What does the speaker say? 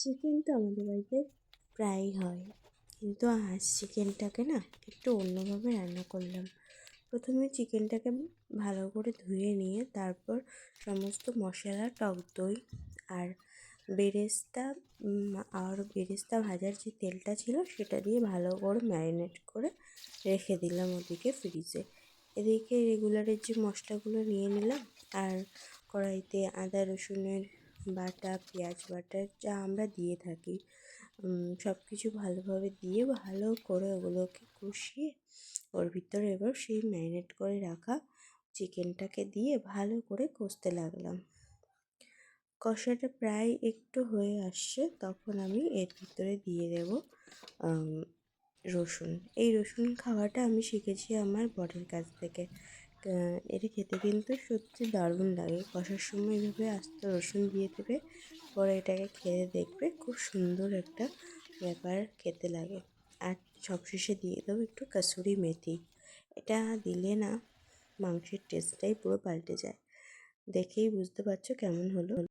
Chicken তো আমাদের বাড়িতে প্রায়ই হয়, কিন্তু আজ চিকেনটাকে না একটু অন্যভাবে রান্না করলাম। প্রথমে চিকেনটাকে ভালো করে ধুয়ে নিয়ে তারপর সমস্ত মশলা, টক দই আর বেরেস্তা বেরেস্তা ভাজার যে তেলটা ছিল সেটা দিয়ে ভালো করে ম্যারিনেট করে রেখে দিলাম ওদিকে ফ্রিজে। এদিকে রেগুলারের যে মশলাগুলো নিয়ে নিলাম, আর কড়াইতে আদা রসুনের বাটা, পেঁয়াজ বাটা যা আমরা দিয়ে থাকি, সব কিছু ভালোভাবে দিয়ে ভালো করে ওগুলোকে কষিয়ে ওর ভিতরে এবার সেই ম্যারিনেট করে রাখা চিকেনটাকে দিয়ে ভালো করে কষতে লাগলাম। কষাটা প্রায় একটু হয়ে আসছে, তখন আমি এর ভিতরে দিয়ে দেব রসুন। এই রসুন খাওয়াটা আমি শিখেছি আমার বরের কাছ থেকে। এটা খেতে কিন্তু সত্যি দারুণ লাগে। কষার সময় এভাবে আস্ত রসুন দিয়ে দেবে, পরে এটাকে খেয়ে দেখবে খুব সুন্দর একটা ব্যাপার খেতে লাগে। আর সবশেষে দিয়ে দেবো একটু কাসুরি মেথি। এটা দিলে না মাংসের টেস্টটাই পুরো পাল্টে যায়। দেখেই বুঝতে পারছো কেমন হলো।